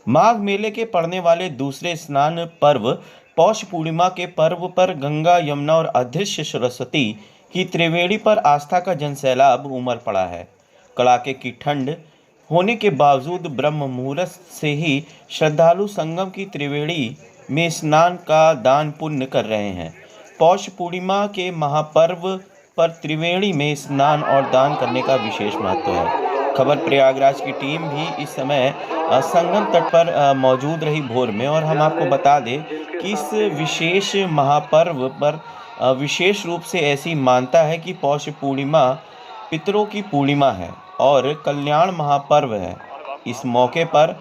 माघ मेले के पड़ने वाले दूसरे स्नान पर्व पौष पूर्णिमा के पर्व पर गंगा, यमुना और अदृश्य सरस्वती की त्रिवेणी पर आस्था का जनसैलाब उमड़ पड़ा है। कड़ाके की ठंड होने के बावजूद ब्रह्म मुहूर्त से ही श्रद्धालु संगम की त्रिवेणी में स्नान का दान पुण्य कर रहे हैं। पौष पूर्णिमा के महापर्व पर त्रिवेणी में स्नान और दान करने का विशेष महत्व है। खबर प्रयागराज की टीम भी इस समय संगम तट पर मौजूद रही भोर में, और हम आपको बता दें कि इस विशेष महापर्व पर विशेष रूप से ऐसी मान्यता है कि पौष पूर्णिमा पितरों की पूर्णिमा है और कल्याण महापर्व है। इस मौके पर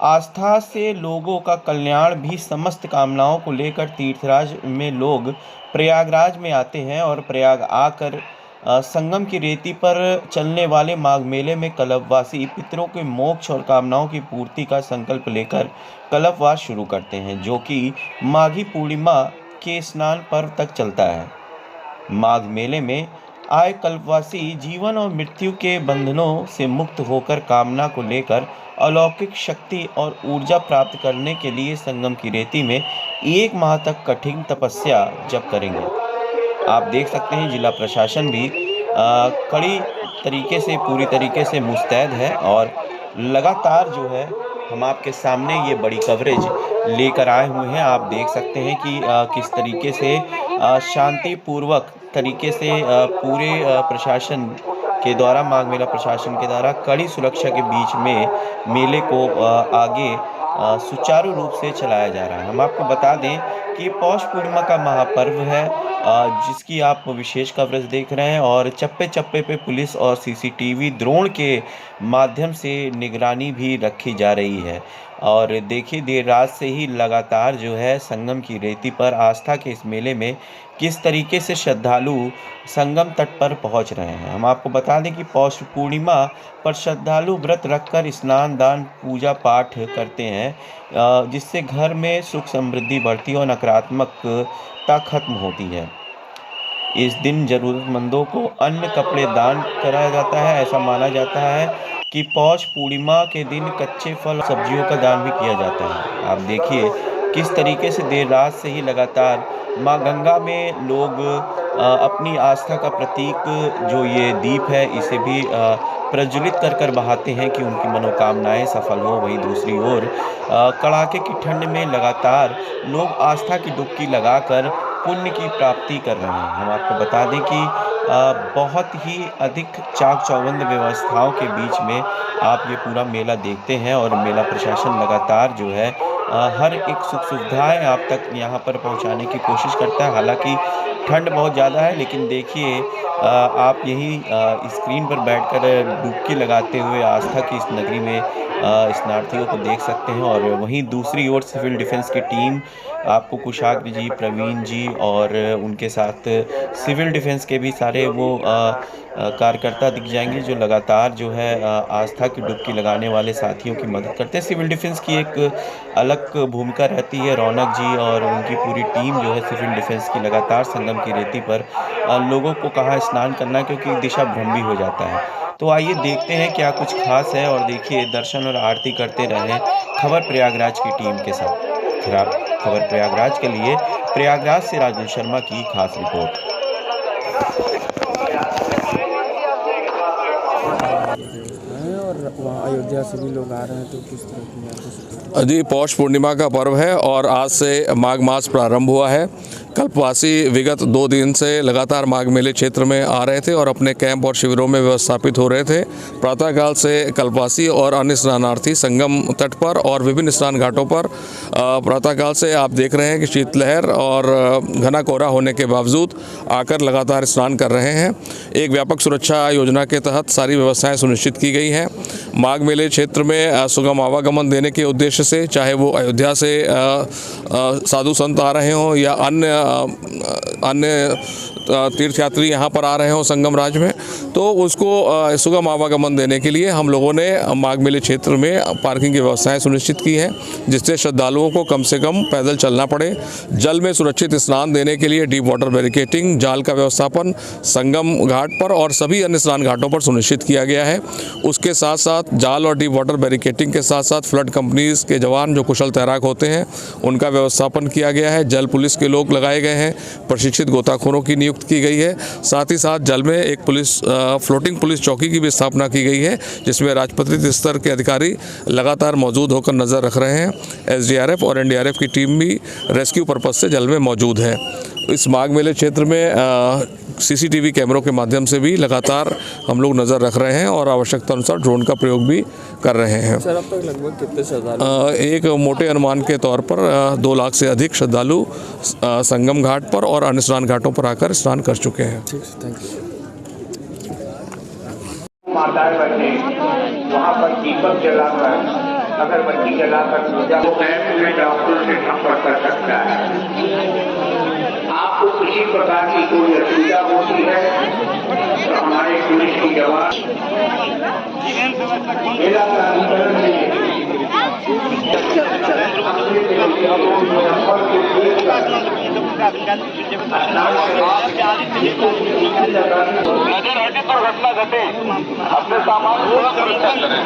आस्था से लोगों का कल्याण भी समस्त कामनाओं को लेकर तीर्थराज में लोग प्रयागराज में आते हैं और प्रयाग आकर संगम की रेती पर चलने वाले माघ मेले में कल्पवासी पितरों के मोक्ष और कामनाओं की पूर्ति का संकल्प लेकर कल्पवास शुरू करते हैं, जो कि माघी पूर्णिमा के स्नान पर्व तक चलता है। माघ मेले में आए कल्पवासी जीवन और मृत्यु के बंधनों से मुक्त होकर कामना को लेकर अलौकिक शक्ति और ऊर्जा प्राप्त करने के लिए संगम की रेती में 1 माह तक कठिन तपस्या जप करेंगे। आप देख सकते हैं जिला प्रशासन भी कड़ी तरीके से पूरी तरीके से मुस्तैद है और लगातार जो है हम आपके सामने ये बड़ी कवरेज लेकर आए हुए हैं। आप देख सकते हैं कि किस तरीके से शांतिपूर्वक तरीके से पूरे प्रशासन के द्वारा माघ मेला प्रशासन के द्वारा कड़ी सुरक्षा के बीच में मेले को आगे सुचारू रूप से चलाया जा रहा है। हम आपको बता दें कि पौष पूर्णिमा का महापर्व है जिसकी आप विशेष कवरेज देख रहे हैं, और चप्पे चप्पे पे पुलिस और सीसीटीवी ड्रोन के माध्यम से निगरानी भी रखी जा रही है। और देखिए देर रात से ही लगातार जो है संगम की रेती पर आस्था के इस मेले में किस तरीके से श्रद्धालु संगम तट पर पहुंच रहे हैं। हम आपको बता दें कि पौष पूर्णिमा पर श्रद्धालु व्रत रखकर स्नान दान पूजा पाठ करते हैं, जिससे घर में सुख समृद्धि बढ़ती है और नकारात्मकता खत्म होती है। इस दिन जरूरतमंदों को अन्न कपड़े दान कराया जाता है। ऐसा माना जाता है कि पौष पूर्णिमा के दिन कच्चे फल सब्जियों का दान भी किया जाता है। आप देखिए किस तरीके से देर रात से ही लगातार माँ गंगा में लोग अपनी आस्था का प्रतीक जो ये दीप है इसे भी प्रज्वलित कर कर बहाते हैं कि उनकी मनोकामनाएं सफल हो। वहीं दूसरी ओर कड़ाके की ठंड में लगातार लोग आस्था की डुबकी लगाकर पुण्य की प्राप्ति कर रहे हैं। हम आपको बता दें कि बहुत ही अधिक चाक चौबंद व्यवस्थाओं के बीच में आप ये पूरा मेला देखते हैं, और मेला प्रशासन लगातार जो है हर एक सुख सुविधाएं आप तक यहाँ पर पहुँचाने की कोशिश करता है। हालांकि ठंड बहुत ज़्यादा है, लेकिन देखिए आप यही स्क्रीन पर बैठकर डुबकी लगाते हुए आस्था की इस नगरी में स्नार्थियों को देख सकते हैं। और वहीं दूसरी ओर सिविल डिफेंस की टीम आपको कुशाग्र जी, प्रवीण जी और उनके साथ सिविल डिफेंस के भी सारे वो कार्यकर्ता दिख जाएंगे जो लगातार जो है आस्था की डुबकी लगाने वाले साथियों की मदद करते हैं। सिविल डिफेंस की एक अलग भूमिका रहती है। रौनक जी और उनकी पूरी टीम जो है सिविल डिफेंस की लगातार संगम की रेती पर लोगों को कहाँ स्नान करना है, क्योंकि दिशा भ्रम भी हो जाता है। तो आइए देखते हैं क्या कुछ खास है, और देखिए दर्शन और आरती करते रहें खबर प्रयागराज की टीम के साथ। खबर प्रयागराज के लिए प्रयागराज से राजू शर्मा की खास रिपोर्ट। और वहाँ अयोध्या से भी लोग आ रहे हैं, तो किस तरह की जी, पौष पूर्णिमा का पर्व है और आज से माघ मास प्रारंभ हुआ है। कल्पवासी विगत 2 दिन से लगातार माघ मेले क्षेत्र में आ रहे थे और अपने कैंप और शिविरों में व्यवस्थापित हो रहे थे। प्रातःकाल से कल्पवासी और अन्य स्नानार्थी संगम तट पर और विभिन्न स्नान घाटों पर प्रातःकाल से आप देख रहे हैं कि शीतलहर और घना कोहरा होने के बावजूद आकर लगातार स्नान कर रहे हैं। एक व्यापक सुरक्षा योजना के तहत सारी व्यवस्थाएं सुनिश्चित की गई हैं। माघ मेले क्षेत्र में सुगम आवागमन देने के उद्देश्य से, चाहे वो अयोध्या से साधु संत आ रहे हों या अन्य तीर्थयात्री यहाँ पर आ रहे हों संगम राज में, तो उसको सुगम आवागमन देने के लिए हम लोगों ने माघ मेले क्षेत्र में पार्किंग की व्यवस्थाएं सुनिश्चित की हैं, जिससे श्रद्धालुओं को कम से कम पैदल चलना पड़े। जल में सुरक्षित स्नान देने के लिए डीप वाटर बैरिकेडिंग, जाल का व्यवस्थापन संगम घाट पर और सभी अन्य स्नान घाटों पर सुनिश्चित किया गया है। उसके साथ साथ जाल और डीप वाटर बैरिकेडिंग के साथ साथ फ्लड कंपनीज के जवान जो कुशल तैराक होते हैं उनका व्यवस्थापन किया गया है। जल पुलिस के लोग लगाए गए हैं, प्रशिक्षित गोताखोरों की नियुक्ति की गई है। साथ ही साथ जल में एक फ्लोटिंग पुलिस चौकी की भी स्थापना की गई है, जिसमें राजपत्रित स्तर के अधिकारी लगातार मौजूद होकर नज़र रख रहे हैं। एसडीआरएफ और एनडीआरएफ की टीम भी रेस्क्यू पर्पज से जल में मौजूद है। इस माघ मेले क्षेत्र में सीसीटीवी कैमरों के माध्यम से भी लगातार हम लोग नज़र रख रहे हैं और आवश्यकता अनुसार ड्रोन का प्रयोग भी कर रहे हैं। सर, अब तक लगभग कितने श्रद्धालु? एक मोटे अनुमान के तौर पर 2 लाख से अधिक श्रद्धालु संगम घाट पर और अन्य स्नान घाटों पर आकर स्नान कर चुके हैं। ठीक, थैंक यू। माताएं बने वहाँ पर दीपक जलाकर अगरबत्ती जलाकर पूजा को में डॉक्टर से संपर्क कर सकता है। आपको किसी प्रकार की कोई असुविधा होती है तो हमारे पुलिस के जवान मेला प्राधिकरण नजर हटे दुर्घटना घटे, अपने सामान को सुरक्षा करें।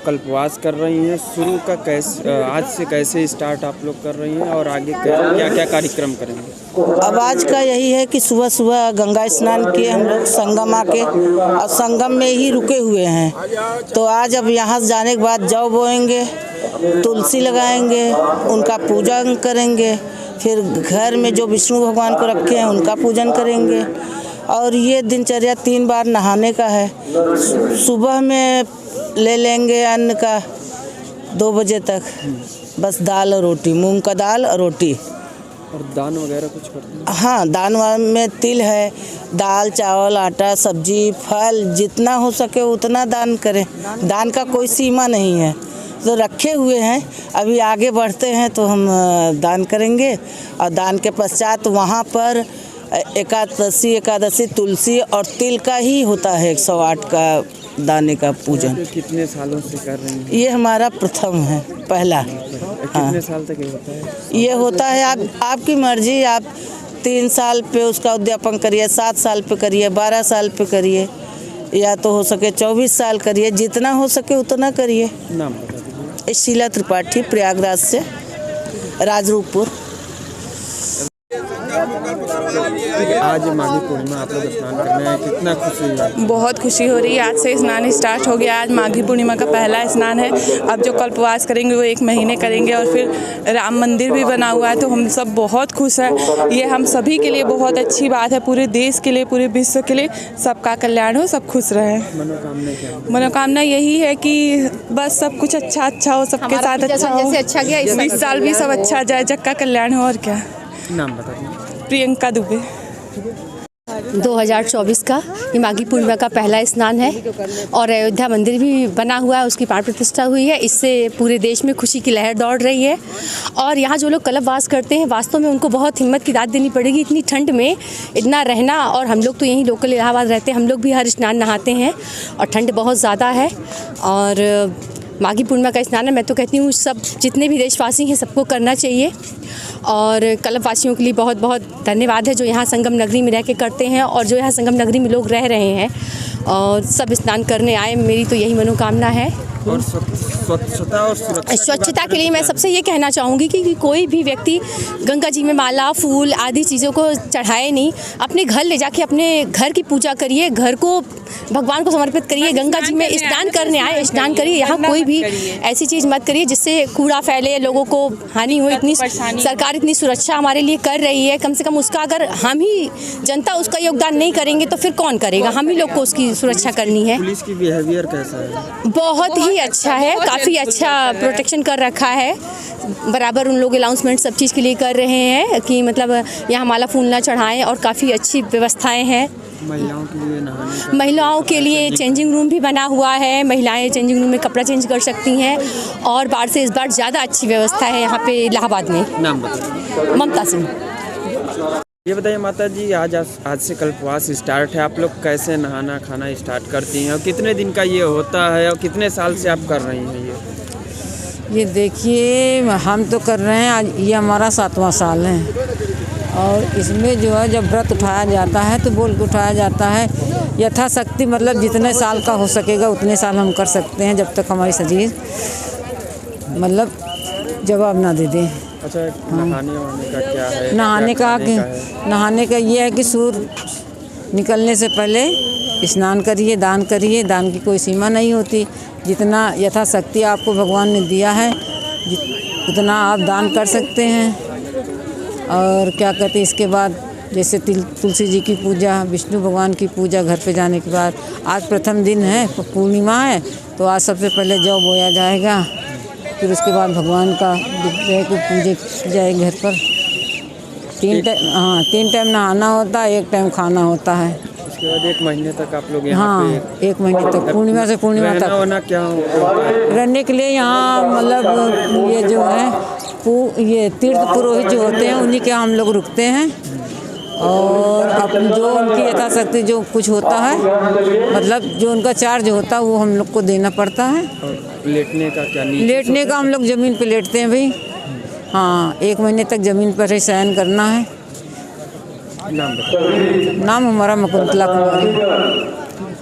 कल्पवास कर रही हैं, शुरू का आज से कैसे स्टार्ट आप लोग कर रही हैं और आगे क्या क्या कार्यक्रम करेंगे? अब आज का यही है कि सुबह सुबह गंगा स्नान किए हम लोग संगम आके, और संगम में ही रुके हुए हैं। तो आज अब यहाँ से जाने के बाद जौ बोएंगे, तुलसी लगाएंगे, उनका पूजन करेंगे, फिर घर में जो विष्णु भगवान को रखे हैं उनका पूजन करेंगे। और ये दिनचर्या 3 बार नहाने का है। सुबह में ले लेंगे अन्न का 2 बजे तक, बस दाल और रोटी, मूंग का दाल और रोटी। और दान वगैरह कुछ करते हैं? हाँ, दान में तिल है, दाल चावल आटा सब्जी फल जितना हो सके उतना दान करें। दान का कोई सीमा नहीं है, तो रखे हुए हैं। अभी आगे बढ़ते हैं तो हम दान करेंगे। और दान के पश्चात वहाँ पर एकादशी तुलसी और तिल का ही होता है 108 का दाने का पूजन। कितने सालों से कर रही हैं? ये हमारा प्रथम है, पहला। कितने साल तक ये होता है? ये होता है आपकी मर्जी। आप 3 साल पे उसका उद्यापन करिए, 7 साल पे करिए, 12 साल पे करिए, या तो हो सके 24 साल करिए, जितना हो सके उतना करिए। नाम बता दीजिए। शीला त्रिपाठी, प्रयागराज से, राजरूपपुर। आज माघी पूर्णिमा आप लोग स्नान करने आए, कितना खुशी है? बहुत खुशी हो रही है। आज से स्नान स्टार्ट हो गया। आज माघी पूर्णिमा का पहला स्नान है। अब जो कल्पवास करेंगे वो 1 महीने करेंगे। और फिर राम मंदिर भी बना हुआ है, तो हम सब बहुत खुश हैं। ये हम सभी के लिए बहुत अच्छी बात है, पूरे देश के लिए, पूरे विश्व के लिए। सबका कल्याण हो, सब खुश रहे। मनोकामना क्या है? मनोकामना यही है कि बस सब कुछ अच्छा हो, सबके साथ अच्छा हो, 20 साल भी सब अच्छा जाए, जग का कल्याण हो। और क्या? नाम बता दीजिए। प्रियंका दुबे। 2024 का ये माघी पूर्णिमा का पहला स्नान है और अयोध्या मंदिर भी बना हुआ है, उसकी प्राण प्रतिष्ठा हुई है। इससे पूरे देश में खुशी की लहर दौड़ रही है। और यहाँ जो लोग कल्पवास करते हैं, वास्तव में उनको बहुत हिम्मत की दाद देनी पड़ेगी। इतनी ठंड में इतना रहना, और हम लोग तो यहीं लोकल इलाहाबाद रहते हैं, हम लोग भी हर स्नान नहाते हैं और ठंड बहुत ज़्यादा है। और माघी पूर्णिमा का स्नान है, मैं तो कहती हूँ सब जितने भी देशवासी हैं सबको करना चाहिए। और कल्पवासियों के लिए बहुत बहुत धन्यवाद है जो यहाँ संगम नगरी में रह के करते हैं, और जो यहाँ संगम नगरी में लोग रह रहे हैं और सब स्नान करने आए। मेरी तो यही मनोकामना है। और स्वच्छता और स्वच्छता के लिए मैं सबसे ये कहना चाहूँगी कि कोई भी व्यक्ति गंगा जी में माला फूल आदि चीज़ों को चढ़ाए नहीं, अपने घर ले जाके अपने घर की पूजा करिए, घर को भगवान को समर्पित करिए। गंगा जी में स्नान करने आए, स्नान करिए। यहाँ कोई भी ऐसी चीज़ मत करिए जिससे कूड़ा फैले, लोगों को हानि हो। इतनी सरकार इतनी सुरक्षा हमारे लिए कर रही है, कम से कम उसका अगर हम ही जनता उसका योगदान नहीं करेंगे तो फिर कौन करेगा? हम ही लोग को उसकी सुरक्षा करनी है। पुलिस की बिहेवियर कैसा है? बहुत ही अच्छा है, काफ़ी अच्छा प्रोटेक्शन कर रखा है। बराबर उन लोग अनाउंसमेंट सब चीज़ के लिए कर रहे हैं कि मतलब यहाँ माला फूल ना चढ़ाएं, और काफ़ी अच्छी व्यवस्थाएं हैं। महिलाओं के लिए नहाने का महिलाओं के लिए चेंजिंग रूम भी बना हुआ है, महिलाएं चेंजिंग रूम में कपड़ा चेंज कर सकती हैं और बार से इस बार ज़्यादा अच्छी व्यवस्था है यहाँ पे इलाहाबाद में। नाम बताइए। ममता सिंह। ये बताइए माता जी, आज से कल्पवास स्टार्ट है, आप लोग कैसे नहाना खाना स्टार्ट करती हैं और कितने दिन का ये होता है और कितने साल से आप कर रही हैं ये? ये देखिए, हम तो कर रहे हैं, आज ये हमारा 7वां साल है और इसमें जो है जब व्रत उठाया जाता है तो बोल के उठाया जाता है यथाशक्ति, मतलब जितने साल का हो सकेगा उतने साल हम कर सकते हैं जब तक हमारी शरीर मतलब जवाब ना दे दे। अच्छा, नहाने वहाने का क्या है? नहाने का ये है कि सूर्य निकलने से पहले स्नान करिए, दान करिए। दान की कोई सीमा नहीं होती, जितना यथाशक्ति आपको भगवान ने दिया है उतना आप दान कर सकते हैं। और क्या कहते हैं, इसके बाद जैसे तुलसी जी की पूजा, विष्णु भगवान की पूजा, घर पे जाने के बाद आज प्रथम दिन है, पूर्णिमा है, तो आज सबसे पहले जौ बोया जाएगा, फिर उसके बाद भगवान का विग्रह को पूजा की जाए घर पर। 3 टाइम नहाना होता है, 1 टाइम खाना होता है। उसके बाद 1 महीने तक आप लोग यहाँ पे 1 महीने तक, पूर्णिमा से पूर्णिमा तक क्या रहने के लिए यहाँ मतलब ये जो है ये तीर्थ पुरोहित जो होते हैं उन्हीं के हम लोग रुकते हैं और अपन जो उनकी यथाशक्ति जो कुछ होता है, मतलब जो उनका चार्ज होता है वो हम लोग को देना पड़ता है। लेटने का क्या? लेटने का हम लोग ज़मीन पे लेटते हैं भाई। हाँ, 1 महीने तक ज़मीन पर ही शयन करना है। नाम हमारा मुकुंतला कुमारी।